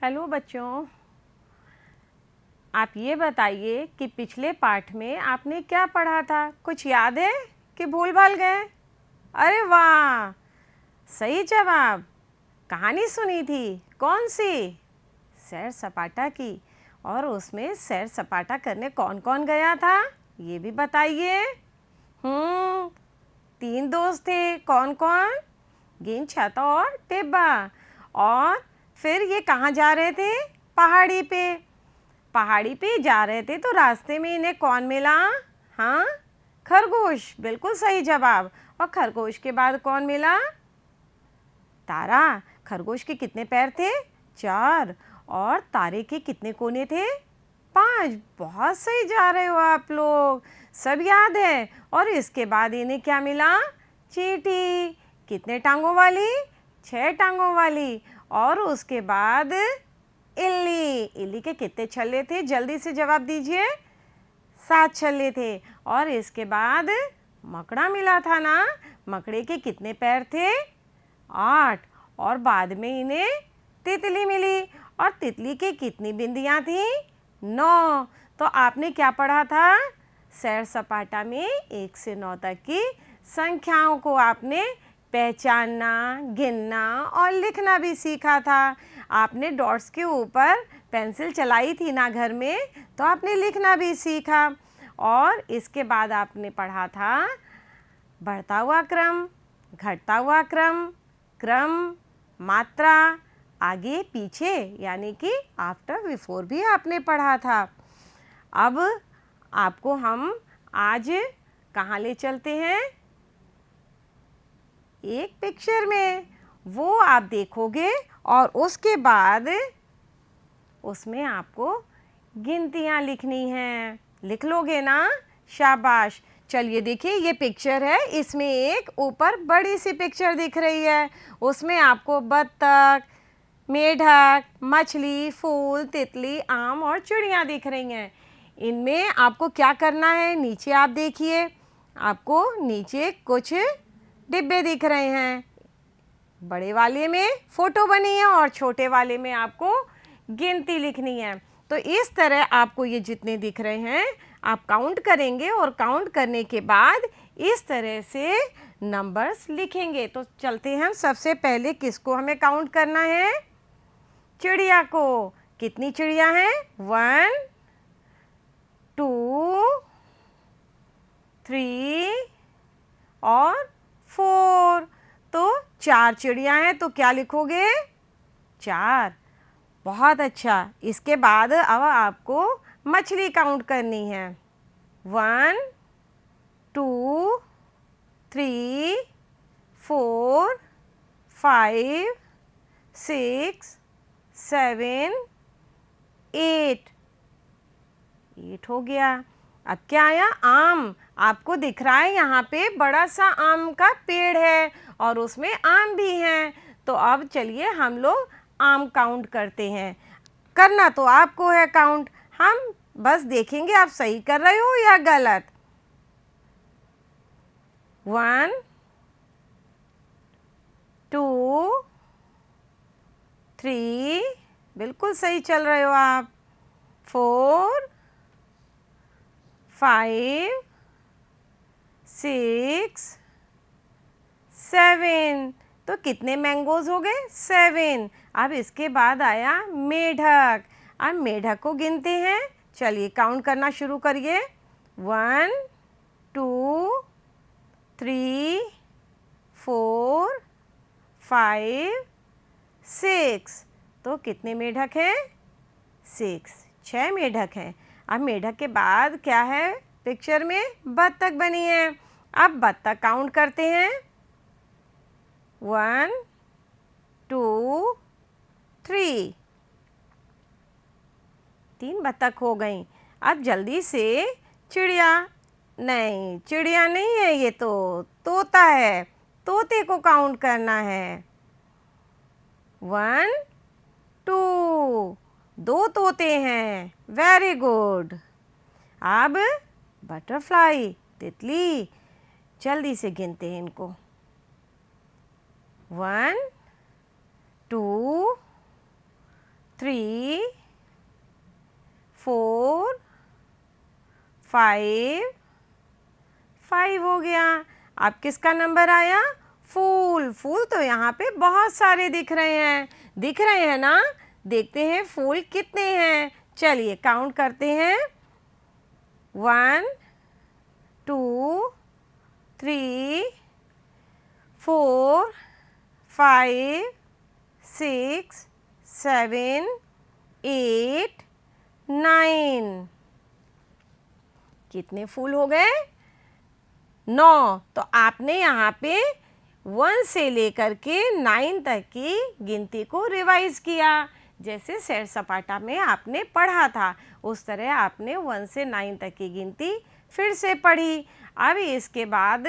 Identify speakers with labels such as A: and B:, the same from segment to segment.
A: Hello बच्चों, आप ये बताइए कि पिछले पाठ में आपने क्या पढ़ा था? कुछ याद है कि भूल भाल गए? अरे वाह, सही जवाब। कहानी सुनी थी, कौन सी? सैर सपाटा की। और उसमें सैर सपाटा करने कौन कौन गया था, ये भी बताइए। 3 दोस्त थे, कौन कौन? गेंद, छाता और टिब्बा। और फिर ये कहाँ जा रहे थे? पहाड़ी पे। पहाड़ी पे जा रहे थे तो रास्ते में इन्हें कौन मिला? हाँ, खरगोश। बिल्कुल सही जवाब। और खरगोश के बाद कौन मिला? तारा। खरगोश के कितने पैर थे? 4। और तारे के कितने कोने थे? 5। बहुत सही जा रहे हो आप लोग, सब याद है। और इसके बाद इन्हें क्या मिला? चींटी। कितने टांगों वाली? 6 टांगों वाली। और उसके बाद इल्ली। इल्ली के कितने छल्ले थे? जल्दी से जवाब दीजिए। 7 छल्ले थे। और इसके बाद मकड़ा मिला था ना? मकड़े के कितने पैर थे? 8। और बाद में इन्हें तितली मिली। और तितली की कितनी बिंदियां थी? 9। तो आपने क्या पढ़ा था? सैर सपाटा में 1 से 9 तक की संख्याओं को आपने पहचानना, गिनना और लिखना भी सीखा था। आपने डॉट्स के ऊपर पेंसिल चलाई थी ना घर में, तो आपने लिखना भी सीखा। और इसके बाद आपने पढ़ा था बढ़ता हुआ क्रम, घटता हुआ क्रम, क्रम, मात्रा, आगे पीछे, यानी कि आफ्टर बिफोर भी आपने पढ़ा था। अब आपको हम आज कहाँ ले चलते हैं? एक पिक्चर में। वो आप देखोगे और उसके बाद उसमें आपको गिनतियाँ लिखनी हैं। लिख लोगे ना? शाबाश। चलिए देखिए, ये पिक्चर है। इसमें एक ऊपर बड़ी सी पिक्चर दिख रही है। उसमें आपको बत्तख, मेढक, मछली, फूल, तितली, आम और चिड़ियाँ दिख रही हैं। इनमें आपको क्या करना है? नीचे आप देखिए, आपको नीचे कुछ डिब्बे दिख रहे हैं। बड़े वाले में फोटो बनी है और छोटे वाले में आपको गिनती लिखनी है। तो इस तरह आपको ये जितने दिख रहे हैं आप काउंट करेंगे और काउंट करने के बाद इस तरह से नंबर्स लिखेंगे। तो चलते हैं, सबसे पहले किसको हमें काउंट करना है? चिड़िया को। कितनी चिड़िया हैं? 1 2 3 और 4। तो 4 चिड़िया हैं, तो क्या लिखोगे? 4। बहुत अच्छा। इसके बाद अब आपको मछली काउंट करनी है। 1 2 3 4 5 6 7 8। 8 हो गया। अब क्या आया? आम। आपको दिख रहा है यहाँ पे बड़ा सा आम का पेड़ है और उसमें आम भी हैं। तो अब चलिए हम लोग आम काउंट करते हैं। करना तो आपको है काउंट, हम बस देखेंगे आप सही कर रहे हो या गलत। 1 2 3, बिल्कुल सही चल रहे हो आप। 4 5 6 7। तो कितने मैंगोज हो गए? 7। अब इसके बाद आया मेढक। अब मेढक को गिनते हैं। चलिए काउंट करना शुरू करिए। 1 2 3 4 5 6। तो कितने मेढक हैं? 6 मेढक हैं। अब मेढक के बाद क्या है? पिक्चर में बत्तख बनी है। अब बत्तख काउंट करते हैं। 1 2 3। 3 बत्तख हो गई। अब जल्दी से चिड़िया। नहीं, चिड़िया नहीं है, ये तो तोता है। तोते को काउंट करना है। 1 2। 2 तोते हैं। Very good. अब बटरफ्लाई, तितली। जल्दी से गिनते हैं इनको। 1 2 3 4 5 5 हो गया। अब किसका नंबर आया? फूल। फूल तो यहाँ पे बहुत सारे दिख रहे हैं ना। देखते हैं फूल कितने हैं। चलिए काउंट करते हैं। 1 2 3 4 5 6 7 8 9। कितने फूल हो गए? 9। तो आपने यहाँ पे 1 से लेकर के 9 तक की गिनती को रिवाइज किया। जैसे सैर सपाटा में आपने पढ़ा था उस तरह आपने 1 से 9 तक की गिनती फिर से पढ़ी। अब इसके बाद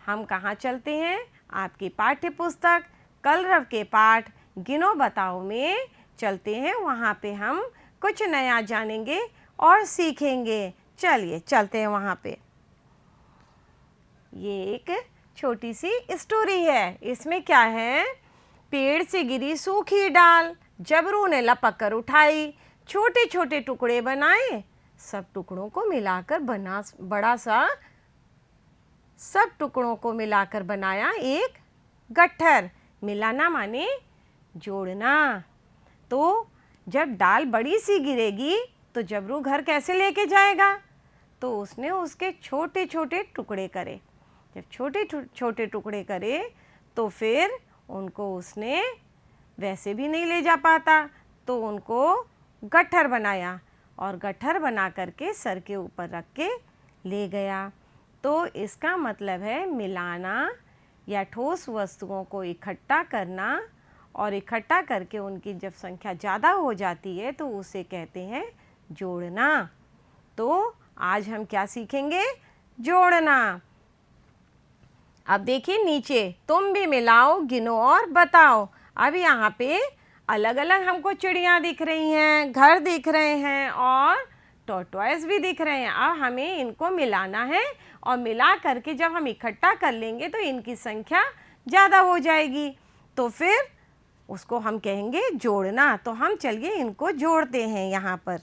A: हम कहाँ चलते हैं? आपकी पाठ्य पुस्तक कलरव के पाठ गिनो बताओ में चलते हैं। वहाँ पे हम कुछ नया जानेंगे और सीखेंगे। चलिए चलते हैं वहाँ पे। ये एक छोटी सी स्टोरी है। इसमें क्या है? पेड़ से गिरी सूखी डाल, जबरू ने लपक कर उठाई, छोटे छोटे टुकड़े बनाए, सब टुकड़ों को मिलाकर बना बड़ा सा, सब टुकड़ों को मिलाकर बनाया एक गट्ठर। मिलाना माने जोड़ना। तो जब डाल बड़ी सी गिरेगी तो जबरू घर कैसे लेके जाएगा? तो उसने उसके छोटे छोटे टुकड़े करे। जब छोटे छोटे टुकड़े करे तो फिर उनको उसने वैसे भी नहीं ले जा पाता, तो उनको गट्ठर बनाया और गट्ठर बना करके सर के ऊपर रख के ले गया। तो इसका मतलब है मिलाना या ठोस वस्तुओं को इकट्ठा करना, और इकट्ठा करके उनकी जब संख्या ज़्यादा हो जाती है तो उसे कहते हैं जोड़ना। तो आज हम क्या सीखेंगे? जोड़ना। अब देखिए नीचे, तुम भी मिलाओ, गिनो और बताओ। अब यहाँ पे अलग अलग हमको चिड़ियाँ दिख रही हैं, घर दिख रहे हैं और टॉर्टोइस भी दिख रहे हैं। अब हमें इनको मिलाना है और मिला करके जब हम इकट्ठा कर लेंगे तो इनकी संख्या ज़्यादा हो जाएगी। तो फिर उसको हम कहेंगे जोड़ना। तो हम चलिए इनको जोड़ते हैं। यहाँ पर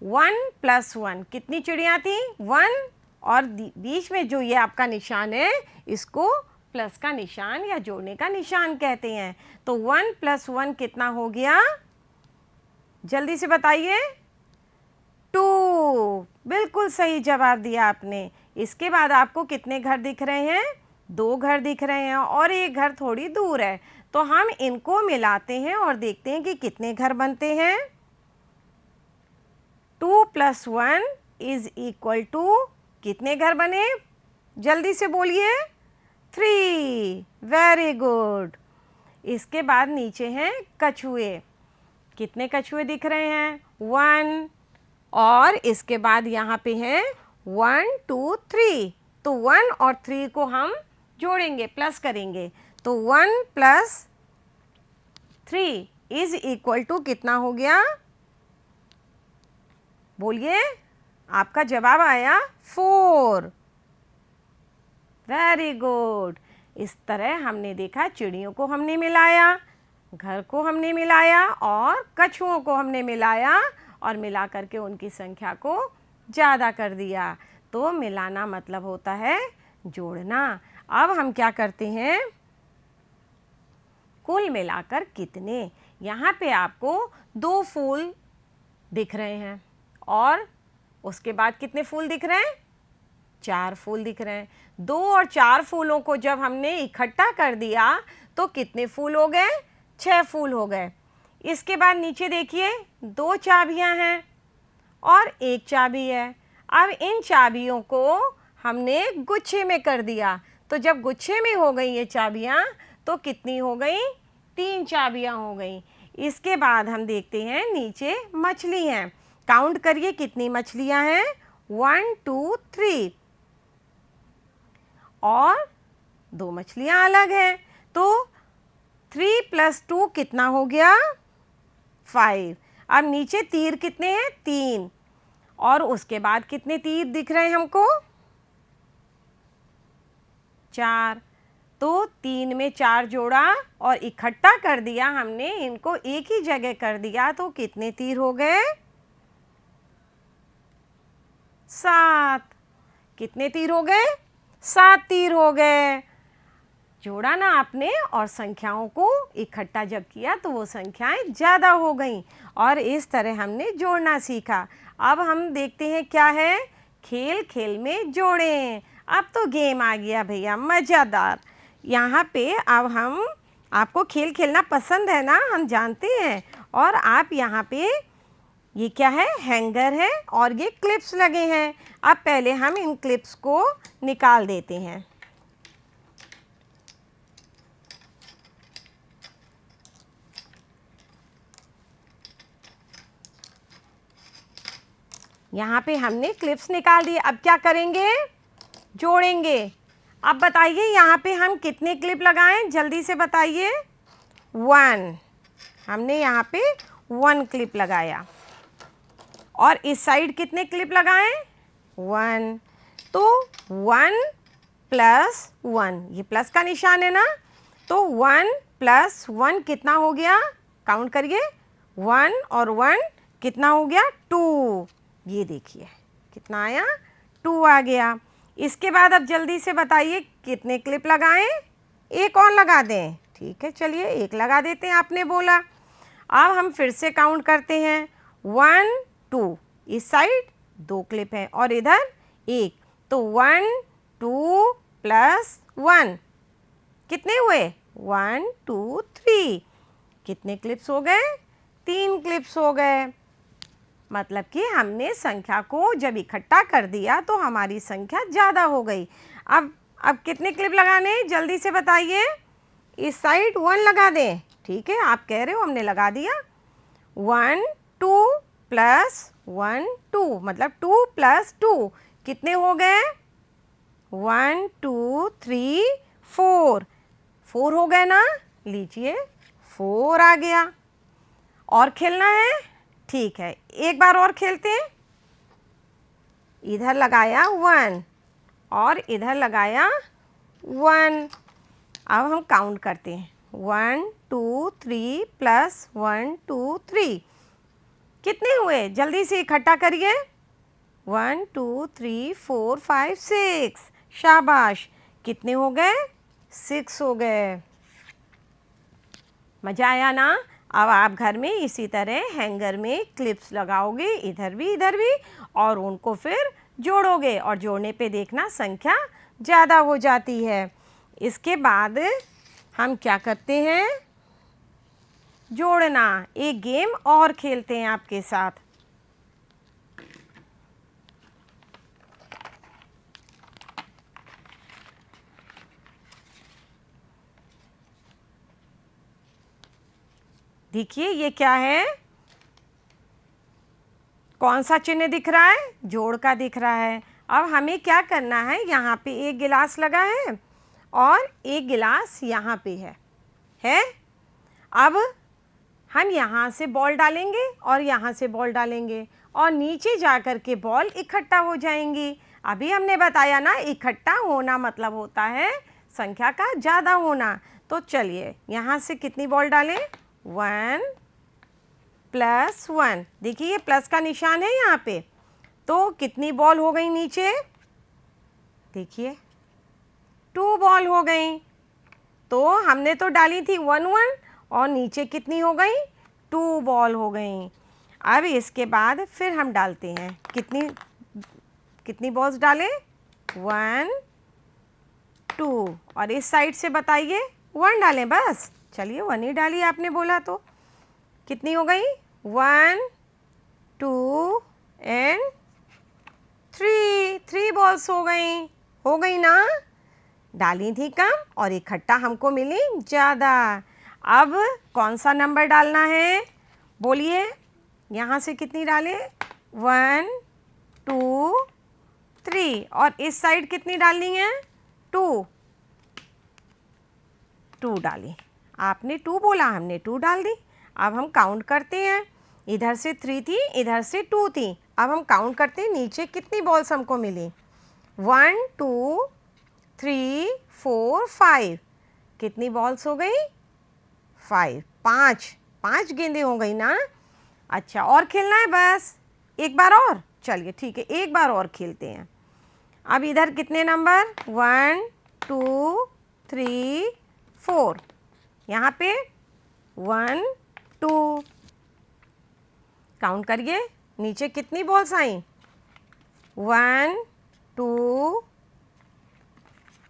A: 1 + 1 कितनी चिड़ियाँ थी? 1, और बीच में जो ये आपका निशान है इसको प्लस का निशान या जोड़ने का निशान कहते हैं। तो 1 + 1 कितना हो गया? जल्दी से बताइए। 2। बिल्कुल सही जवाब दिया आपने। इसके बाद आपको कितने घर दिख रहे हैं? 2 घर दिख रहे हैं और एक घर थोड़ी दूर है। तो हम इनको मिलाते हैं और देखते हैं कि कितने घर बनते हैं। 2 + 1 = कितने घर बने? जल्दी से बोलिए। 3। Very good. इसके बाद नीचे हैं कछुए। कितने कछुए दिख रहे हैं? 1, और इसके बाद यहाँ पे हैं 1 2 3। तो 1 और 3 को हम जोड़ेंगे, प्लस करेंगे। तो 1 + 3 = कितना हो गया? बोलिए। आपका जवाब आया 4। Very good. इस तरह हमने देखा, चिड़ियों को हमने मिलाया, घर को हमने मिलाया और कछुओं को हमने मिलाया और मिला करके उनकी संख्या को ज़्यादा कर दिया। तो मिलाना मतलब होता है जोड़ना। अब हम क्या करते हैं? कुल मिलाकर कितने? यहाँ पे आपको 2 फूल दिख रहे हैं और उसके बाद कितने फूल दिख रहे हैं? 4 फूल दिख रहे हैं। 2 और 4 फूलों को जब हमने इकट्ठा कर दिया तो कितने फूल हो गए? 6 फूल हो गए। इसके बाद नीचे देखिए, 2 चाबियां हैं और 1 चाबी है। अब इन चाबियों को हमने गुच्छे में कर दिया। तो जब गुच्छे में हो गई ये चाबियां तो कितनी हो गई? 3 चाबियां हो गई। इसके बाद हम देखते हैं नीचे मछली हैं। काउंट करिए कितनी मछलियां हैं? 1 2 3, और 2 मछलियां अलग हैं। तो 3 + 2 कितना हो गया? 5। अब नीचे तीर कितने हैं? 3, और उसके बाद कितने तीर दिख रहे हैं हमको? 4। तो 3 में 4 जोड़ा और इकट्ठा कर दिया हमने, इनको एक ही जगह कर दिया, तो कितने तीर हो गए? 7। कितने तीर हो गए? 7 तीर हो गए। जोड़ा ना आपने और संख्याओं को इकट्ठा जब किया तो वो संख्याएं ज़्यादा हो गईं और इस तरह हमने जोड़ना सीखा। अब हम देखते हैं क्या है, खेल खेल में जोड़ें। अब तो गेम आ गया भैया, मज़ेदार। यहाँ पे अब हम, आपको खेल खेलना पसंद है ना, हम जानते हैं। और आप यहाँ पे, ये क्या है? हैंगर है और ये क्लिप्स लगे हैं। अब पहले हम इन क्लिप्स को निकाल देते हैं। यहाँ पे हमने क्लिप्स निकाल दिए। अब क्या करेंगे? जोड़ेंगे। अब बताइए यहाँ पे हम कितने क्लिप लगाएं, जल्दी से बताइए। 1। हमने यहाँ पे 1 क्लिप लगाया। और इस साइड कितने क्लिप लगाएं? 1। तो 1 + 1, ये प्लस का निशान है ना, तो 1 + 1 कितना हो गया? काउंट करिए। 1 और 1 कितना हो गया? 2। ये देखिए कितना आया? 2 आ गया। इसके बाद अब जल्दी से बताइए कितने क्लिप लगाएं? एक और लगा दें। ठीक है, चलिए एक लगा देते हैं, आपने बोला। अब हम फिर से काउंट करते हैं। 1 2, इस साइड 2 क्लिप है और इधर 1, तो 1 2 + 1 कितने हुए? 1 2 3। कितने क्लिप्स हो गए? 3 क्लिप्स हो गए। मतलब कि हमने संख्या को जब इकट्ठा कर दिया तो हमारी संख्या ज़्यादा हो गई। अब कितने क्लिप लगाने, जल्दी से बताइए। इस साइड 1 लगा दें। ठीक है, आप कह रहे हो, हमने लगा दिया। 1 2 + 1 2, मतलब 2 + 2 कितने हो गए? 1 2 3 4। 4 हो गए ना, लीजिए 4 आ गया। और खेलना है? ठीक है, एक बार और खेलते हैं। इधर लगाया 1 और इधर लगाया 1। अब हम काउंट करते हैं। 1 2 3 + 1 2 3 कितने हुए? जल्दी से इकट्ठा करिए। 1 2 3 4 5 6। शाबाश, कितने हो गए? 6 हो गए। मज़ा आया ना? अब आप घर में इसी तरह हैंगर में क्लिप्स लगाओगे, इधर भी, और उनको फिर जोड़ोगे और जोड़ने पे देखना संख्या ज़्यादा हो जाती है। इसके बाद हम क्या करते हैं? जोड़ना। एक गेम और खेलते हैं आपके साथ। देखिए ये क्या है? कौन सा चिन्ह दिख रहा है? जोड़ का दिख रहा है। अब हमें क्या करना है? यहाँ पे एक गिलास लगा है और एक गिलास यहाँ पे है। अब हम यहाँ से बॉल डालेंगे और यहाँ से बॉल डालेंगे और नीचे जा कर के बॉल इकट्ठा हो जाएंगी। अभी हमने बताया ना, इकट्ठा होना मतलब होता है संख्या का ज़्यादा होना। तो चलिए यहाँ से कितनी बॉल डालें? 1 + 1। देखिए ये प्लस का निशान है यहाँ पे, तो कितनी बॉल हो गई नीचे? देखिए 2 बॉल हो गई। तो हमने तो डाली थी 1 1 और नीचे कितनी हो गई? 2 बॉल हो गई। अब इसके बाद फिर हम डालते हैं। कितनी बॉल्स डालें? 1 2, और इस साइड से बताइए 1 डालें बस। चलिए 1 ही डालिए, आपने बोला तो। कितनी हो गई? 1 2 एंड 3 बॉल्स हो गई ना? डाली थी कम और इकट्ठा हमको मिली ज़्यादा। अब कौन सा नंबर डालना है? बोलिए, यहाँ से कितनी डालें? 1 2 3, और इस साइड कितनी डालनी है? 2 डाली। आपने 2 बोला, हमने 2 डाल दी। अब हम काउंट करते हैं। इधर से 3 थी, इधर से 2 थी। अब हम काउंट करते हैं नीचे कितनी बॉल्स हमको मिली। 1 2 3 4 5। कितनी बॉल्स हो गई? 5, 5 गेंदें हो गई ना। अच्छा, और खेलना है बस एक बार और? चलिए ठीक है, एक बार और खेलते हैं। अब इधर कितने नंबर? 1 2 3 4। यहाँ पे 1 2, काउंट करिए नीचे कितनी बॉल्स आई? 1 2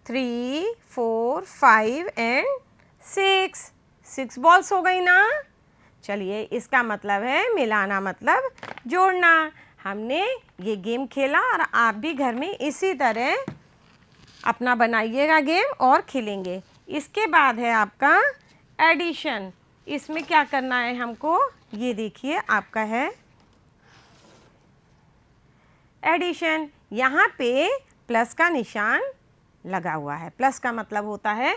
A: 3 4 5 एंड 6 बॉल्स हो गई ना। चलिए, इसका मतलब है मिलाना मतलब जोड़ना। हमने ये गेम खेला और आप भी घर में इसी तरह अपना बनाइएगा गेम और खेलेंगे। इसके बाद है आपका एडिशन। इसमें क्या करना है हमको? ये देखिए आपका है एडिशन। यहाँ पे प्लस का निशान लगा हुआ है। प्लस का मतलब होता है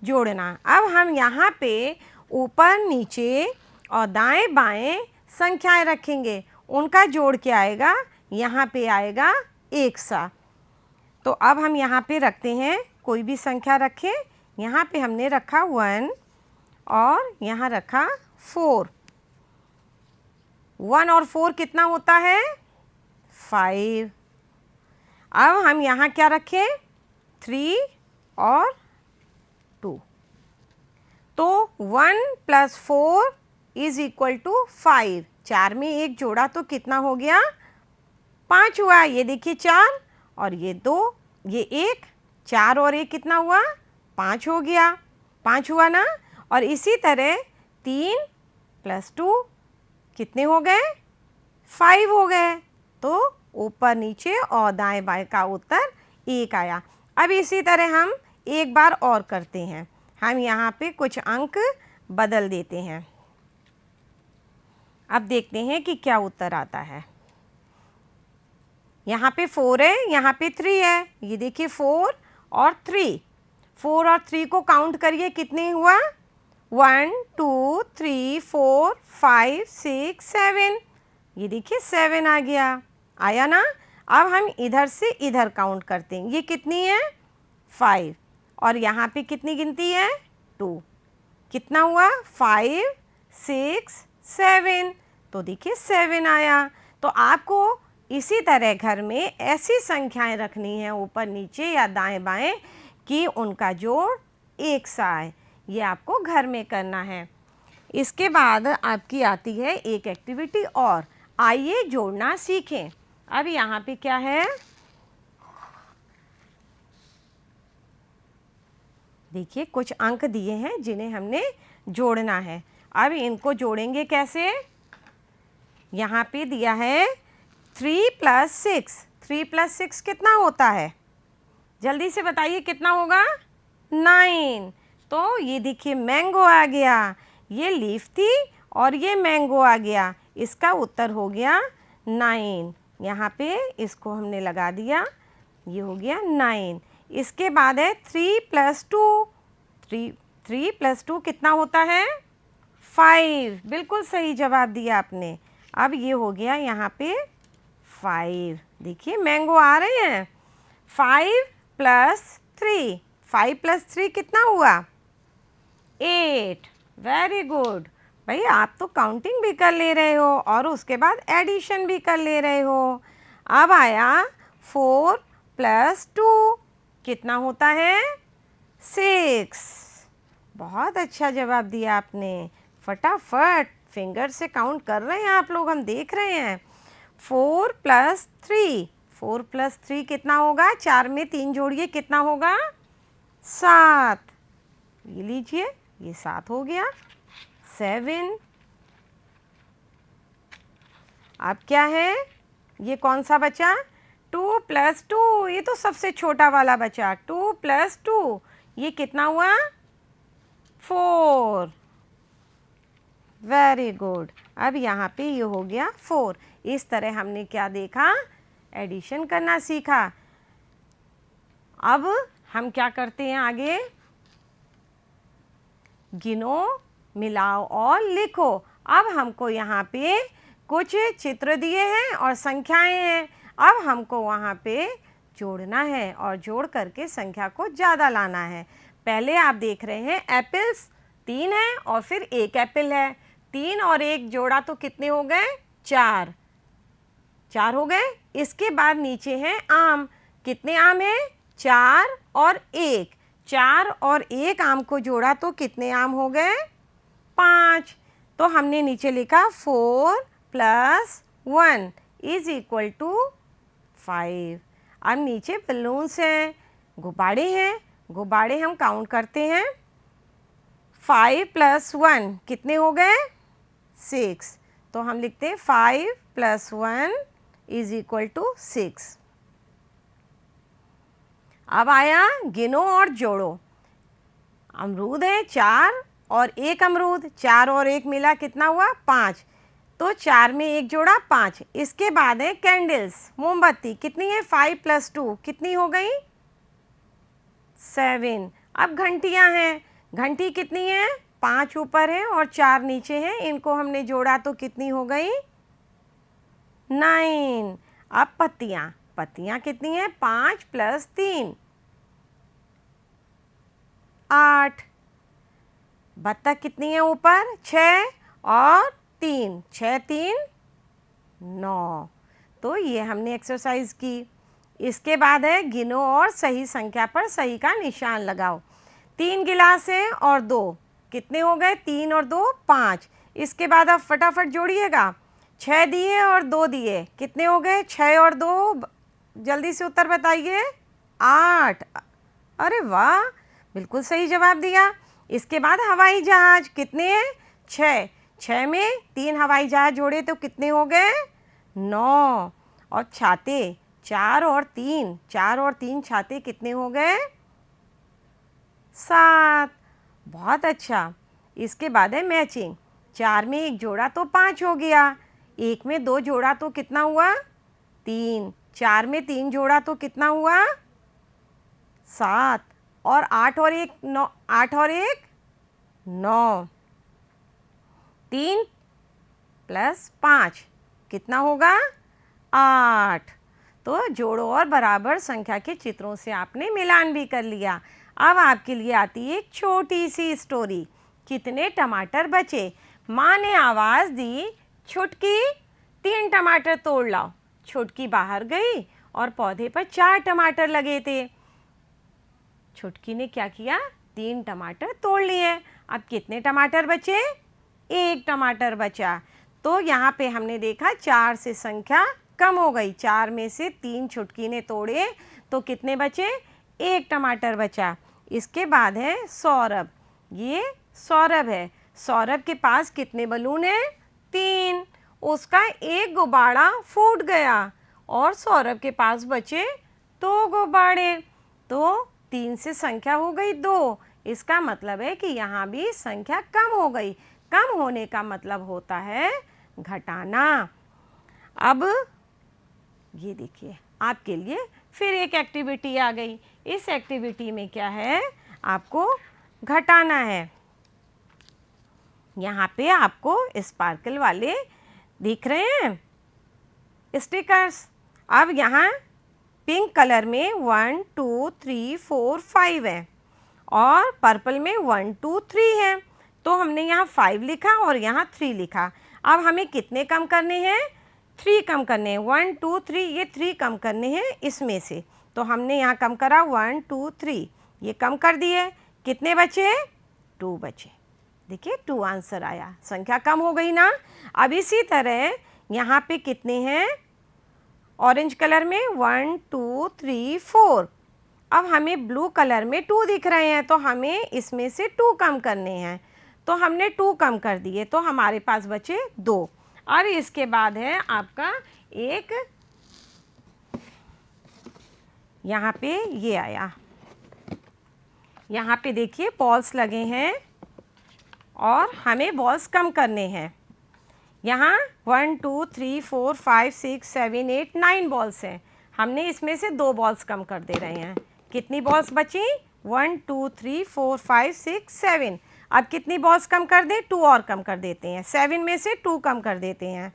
A: जोड़ना। अब हम यहाँ पे ऊपर नीचे और दाएं बाएं संख्याएं रखेंगे, उनका जोड़ क्या आएगा? यहाँ पे आएगा 1 सा। तो अब हम यहाँ पे रखते हैं, कोई भी संख्या रखें। यहाँ पे हमने रखा 1 और यहाँ रखा 4। 1 और 4 कितना होता है? 5। अब हम यहाँ क्या रखें? 3 और 2। तो 1 + 4 = 5। 4 में 1 जोड़ा तो कितना हो गया? 5 हुआ। ये देखिए 4 और ये 2, ये 1, 4 और 1 कितना हुआ? 5 हो गया। 5 हुआ ना। और इसी तरह 3 + 2 कितने हो गए? 5 हो गए। तो ऊपर नीचे और दाएं बाएं का उत्तर 1 आया। अब इसी तरह हम एक बार और करते हैं। हम यहाँ पे कुछ अंक बदल देते हैं। अब देखते हैं कि क्या उत्तर आता है। यहाँ पे 4 है, यहाँ पे 3 है। ये देखिए 4 और 3। 4 और 3 को काउंट करिए, कितने हुआ? 1 2 3 4 5 6 7। ये देखिए 7 आ गया। आया ना। अब हम इधर से इधर काउंट करते हैं। ये कितनी है? 5। और यहाँ पे कितनी गिनती है? 2। कितना हुआ? 5 6 7। तो देखिए 7 आया। तो आपको इसी तरह घर में ऐसी संख्याएं रखनी है ऊपर नीचे या दाएं बाएं कि उनका जोड़ 1 सा आए। ये आपको घर में करना है। इसके बाद आपकी आती है एक एक्टिविटी और। आइए जोड़ना सीखें। अब यहाँ पे क्या है? देखिए कुछ अंक दिए हैं जिन्हें हमने जोड़ना है। अब इनको जोड़ेंगे कैसे? यहाँ पे दिया है 3 + 6। 3 + 6 कितना होता है? जल्दी से बताइए कितना होगा? 9। तो ये देखिए मैंगो आ गया। ये लीफ थी और ये मैंगो आ गया। इसका उत्तर हो गया 9। यहाँ पे इसको हमने लगा दिया, ये हो गया 9। इसके बाद है 3 + 2। 3 + 2 कितना होता है? 5। बिल्कुल सही जवाब दिया आपने। अब ये हो गया यहाँ पे 5। देखिए मैंगो आ रहे हैं। 5 + 3। 5 + 3 कितना हुआ? 8। Very good. भाई आप तो काउंटिंग भी कर ले रहे हो और उसके बाद एडिशन भी कर ले रहे हो। अब आया 4 + 2 कितना होता है? 6। बहुत अच्छा जवाब दिया आपने। फटाफट फिंगर से काउंट कर रहे हैं आप लोग, हम देख रहे हैं। 4 + 3। 4 + 3 कितना होगा? 4 में 3 जोड़िए, कितना होगा? 7। ये लीजिए, ये 7 हो गया। 7। अब क्या है? ये कौन सा बचा? 2 + 2। ये तो सबसे छोटा वाला बचा। 2 + 2 ये कितना हुआ? 4। Very good. अब यहाँ पे ये हो गया 4। इस तरह हमने क्या देखा? एडिशन करना सीखा। अब हम क्या करते हैं आगे? गिनो, मिलाओ और लिखो। अब हमको यहाँ पे कुछ चित्र दिए हैं और संख्याएं हैं। अब हमको वहाँ पे जोड़ना है और जोड़ करके संख्या को ज़्यादा लाना है। पहले आप देख रहे हैं एप्पल्स 3 है और फिर एक एप्पल है। 3 और 1 जोड़ा तो कितने हो गए? 4। 4 हो गए। इसके बाद नीचे हैं आम। कितने आम हैं? 4 और 1। 4 और 1 आम को जोड़ा तो कितने आम हो गए? 5। तो हमने नीचे लिखा 4 + 1 = 5। अब नीचे बलून्स हैं, गुब्बारे हैं। गुब्बारे हम काउंट करते हैं। 5 + 1 कितने हो गए? 6। तो हम लिखते हैं 5 + 1 = 6। अब आया गिनो और जोड़ो। अमरूद है 4 और 1 अमरूद। 4 और 1 मिला कितना हुआ? 5। तो 4 में 1 जोड़ा 5। इसके बाद है कैंडल्स, मोमबत्ती। कितनी है? 5 + 2 कितनी हो गई? 7। अब घंटियां हैं। घंटी कितनी है? 5 ऊपर है और 4 नीचे हैं। इनको हमने जोड़ा तो कितनी हो गई? 9। अब पत्तियां। पत्तियां कितनी है? 5 + 3 8। बत्तख कितनी है ऊपर? 6 और 3। 6 3 9। तो ये हमने एक्सरसाइज की। इसके बाद है गिनो और सही संख्या पर सही का निशान लगाओ। 3 गिलास है और 2 कितने हो गए? 3 और 2 5। इसके बाद आप फटाफट जोड़िएगा। 6 दिए और 2 दिए कितने हो गए? 6 और 2 जल्दी से उत्तर बताइए। 8। अरे वाह, बिल्कुल सही जवाब दिया। इसके बाद हवाई जहाज कितने हैं? 6। 6 में 3 हवाई जहाज जोड़े तो कितने हो गए? 9। और छाते 4 और 3। 4 और 3 छाते कितने हो गए? 7। बहुत अच्छा। इसके बाद है मैचिंग। 4 में 1 जोड़ा तो 5 हो गया। 1 में 2 जोड़ा तो कितना हुआ? 3। 4 में 3 जोड़ा तो कितना हुआ? 7। और 8 और 1 9। 8 और 1 9। 3 + 5 कितना होगा? 8। तो जोड़ो और बराबर संख्या के चित्रों से आपने मिलान भी कर लिया। अब आपके लिए आती है एक छोटी सी स्टोरी। कितने टमाटर बचे? माँ ने आवाज़ दी, छुटकी 3 टमाटर तोड़ लाओ। छुटकी बाहर गई और पौधे पर 4 टमाटर लगे थे। छुटकी ने क्या किया? 3 टमाटर तोड़ लिए। अब कितने टमाटर बचे? 1 टमाटर बचा। तो यहाँ पे हमने देखा 4 से संख्या कम हो गई। 4 में से 3 छुटकी ने तोड़े तो कितने बचे? 1 टमाटर बचा। इसके बाद है सौरभ। ये सौरभ है। सौरभ के पास कितने बलून हैं? 3। उसका एक गुब्बारा फूट गया और सौरभ के पास बचे 2 गुब्बारे। तो 3 से संख्या हो गई 2। इसका मतलब है कि यहाँ भी संख्या कम हो गई। कम होने का मतलब होता है घटाना। अब ये देखिए, आपके लिए फिर एक एक्टिविटी आ गई। इस एक्टिविटी में क्या है? आपको घटाना है। यहाँ पे आपको स्पार्कल वाले दिख रहे हैं स्टिकर्स। अब यहाँ पिंक कलर में 1 2 3 4 5 है और पर्पल में 1 2 3 है। तो हमने यहाँ 5 लिखा और यहाँ 3 लिखा। अब हमें कितने कम करने हैं? 3 कम करने हैं। 1 2 3 ये 3 कम करने हैं इसमें से। तो हमने यहाँ कम करा 1 2 3, ये कम कर दिए। कितने बचे? 2 बचे। देखिए 2 आंसर आया। संख्या कम हो गई ना। अब इसी तरह यहाँ पे कितने हैं? ऑरेंज कलर में 1 2 3 4। अब हमें ब्लू कलर में 2 दिख रहे हैं तो हमें इसमें से 2 कम करने हैं। तो हमने 2 कम कर दिए तो हमारे पास बचे 2। और इसके बाद है आपका एक, यहाँ पे ये आया। यहाँ पे देखिए बॉल्स लगे हैं और हमें बॉल्स कम करने हैं। यहाँ 1 2 3 4 5 6 7 8 9 बॉल्स हैं। हमने इसमें से 2 बॉल्स कम कर दे रहे हैं। कितनी बॉल्स बची? 1 2 3 4 5 6 7। अब कितनी बॉल्स कम कर दें? 2 और कम कर देते हैं। 7 में से 2 कम कर देते हैं।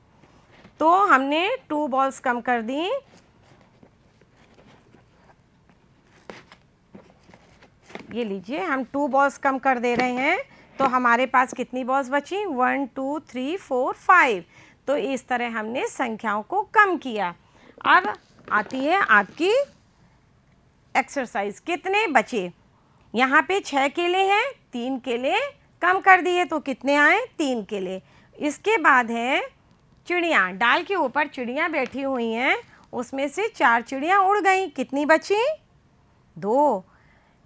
A: तो हमने 2 बॉल्स कम कर दी। ये लीजिए, हम 2 बॉल्स कम कर दे रहे हैं, तो हमारे पास कितनी बॉल्स बची? 1 2 3 4 5। तो इस तरह हमने संख्याओं को कम किया। अब आती है आपकी एक्सरसाइज, कितने बचे? यहाँ पे 6 केले हैं, 3 केले कम कर दिए तो कितने आए? 3 केले। इसके बाद है चिड़िया, डाल के ऊपर चिड़िया बैठी हुई हैं, उसमें से 4 चिड़िया उड़ गई, कितनी बची? 2।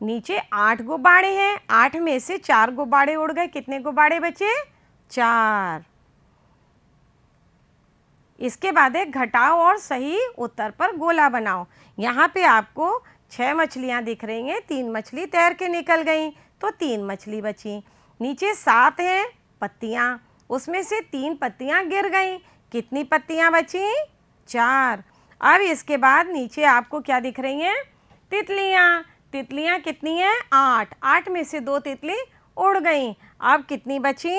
A: नीचे 8 गुब्बारे हैं, 8 में से 4 गुब्बारे उड़ गए, कितने गुब्बारे बचे? 4। इसके बाद है घटाओ और सही उत्तर पर गोला बनाओ। यहाँ पे आपको 6 मछलियाँ दिख रही हैं, 3 मछली तैर के निकल गई तो 3 मछली बची। नीचे 7 हैं पत्तियाँ, उसमें से 3 पत्तियाँ गिर गई, कितनी पत्तियाँ बची? 4। अब इसके बाद नीचे आपको क्या दिख रही हैं? तितलियाँ। तितलियाँ कितनी हैं? 8। 8 में से 2 तितली उड़ गई, अब कितनी बची?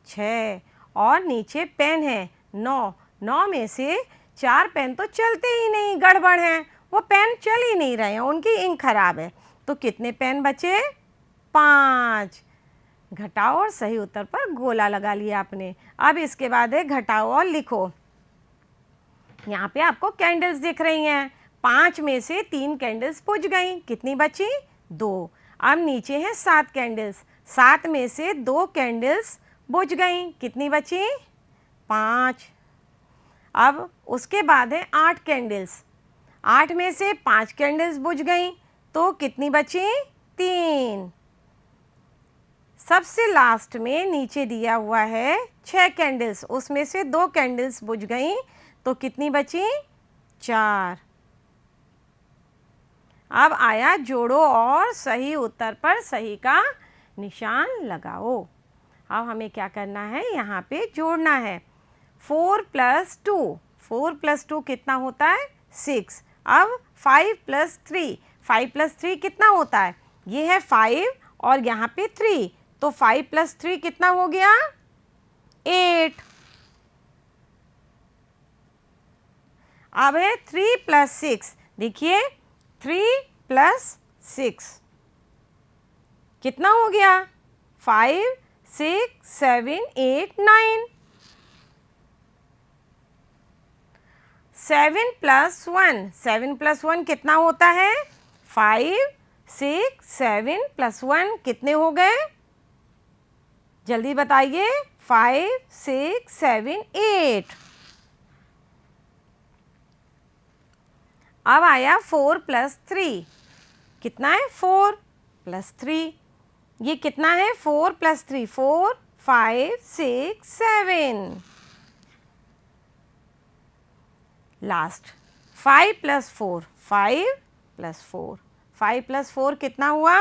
A: 6। और नीचे पेन है 9। 9 में से 4 पेन तो चलते ही नहीं, गड़बड़ है, वो पेन चल ही नहीं रहे हैं, उनकी इंक खराब है, तो कितने पेन बचे? 5। घटाओ और सही उत्तर पर गोला लगा लिया आपने। अब इसके बाद है घटाओ और लिखो। यहाँ पे आपको कैंडल्स दिख रही हैं, 5 में से 3 कैंडल्स बुझ गई, कितनी बची? 2। अब नीचे है 7 कैंडल्स, 7 में से 2 कैंडल्स बुझ गई, कितनी बची? 5। अब उसके बाद है 8 कैंडल्स, 8 में से 5 कैंडल्स बुझ गई, तो कितनी बची? 3। सबसे लास्ट में नीचे दिया हुआ है 6 कैंडल्स, उसमें से 2 कैंडल्स बुझ गई, तो कितनी बची? 4। अब आया जोड़ो और सही उत्तर पर सही का निशान लगाओ। अब हमें क्या करना है? यहाँ पे जोड़ना है। 4 + 2, 4 + 2 कितना होता है? 6। अब 5 + 3, 5 + 3 कितना होता है? ये है 5 और यहाँ पे 3, तो 5 + 3 कितना हो गया? 8। अब है 3 + 6, देखिए 3 + 6 कितना हो गया? 5 6 7 8 9। 7 + 1, 7 + 1 कितना होता है? 5 6 7 + 1 कितने हो गए? जल्दी बताइए। 5 6 7 8। अब आया 4 + 3, कितना है? 4 + 3, ये कितना है? 4 + 3, 4 5 6 7। लास्ट 5 + 4, 5 + 4, 5 + 4 कितना हुआ?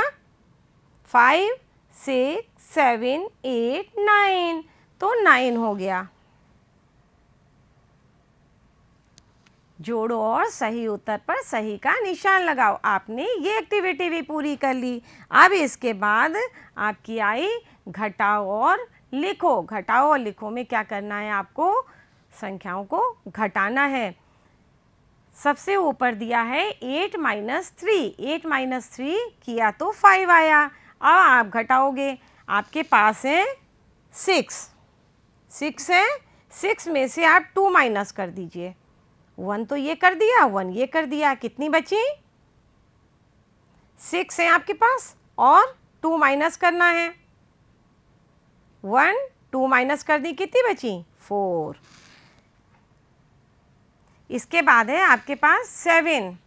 A: 5 6 7 8 9, तो 9 हो गया। जोड़ो और सही उत्तर पर सही का निशान लगाओ। आपने ये एक्टिविटी भी पूरी कर ली। अब इसके बाद आपकी आई घटाओ और लिखो। घटाओ और लिखो में क्या करना है? आपको संख्याओं को घटाना है। सबसे ऊपर दिया है 8 - 3, 8 - 3 किया तो 5 आया। अब आप घटाओगे, आपके पास है 6, 6 है, 6 में से आप 2 माइनस कर दीजिए। 1 तो ये कर दिया, 1 ये कर दिया, कितनी बची? 6 है आपके पास और 2 माइनस करना है। 1 2 माइनस कर दी, कितनी बची? 4। इसके बाद है आपके पास 7,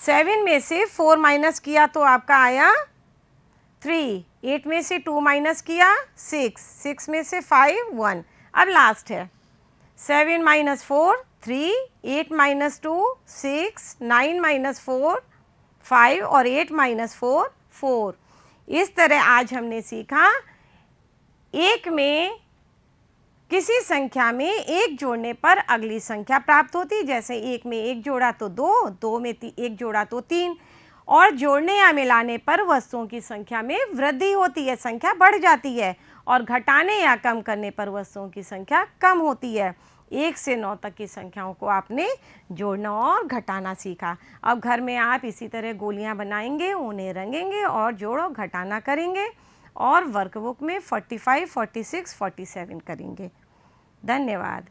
A: 7 में से 4 माइनस किया तो आपका आया 3, 8 में से 2 माइनस किया 6, 6 में से 5 1। अब लास्ट है 7 - 4 3, 8 - 2 6, 9 - 4 5 और 8 - 4 4। इस तरह आज हमने सीखा एक में किसी संख्या में 1 जोड़ने पर अगली संख्या प्राप्त होती। जैसे 1 में 1 जोड़ा तो 2, 2 में 1 जोड़ा तो 3, और जोड़ने या मिलाने पर वस्तुओं की संख्या में वृद्धि होती है, संख्या बढ़ जाती है, और घटाने या कम करने पर वस्तुओं की संख्या कम होती है। 1 से 9 तक की संख्याओं को आपने जोड़ना और घटाना सीखा। अब घर में आप इसी तरह गोलियां बनाएंगे, उन्हें रंगेंगे और जोड़ो घटाना करेंगे और वर्कबुक में 45, 46, 47 करेंगे। धन्यवाद।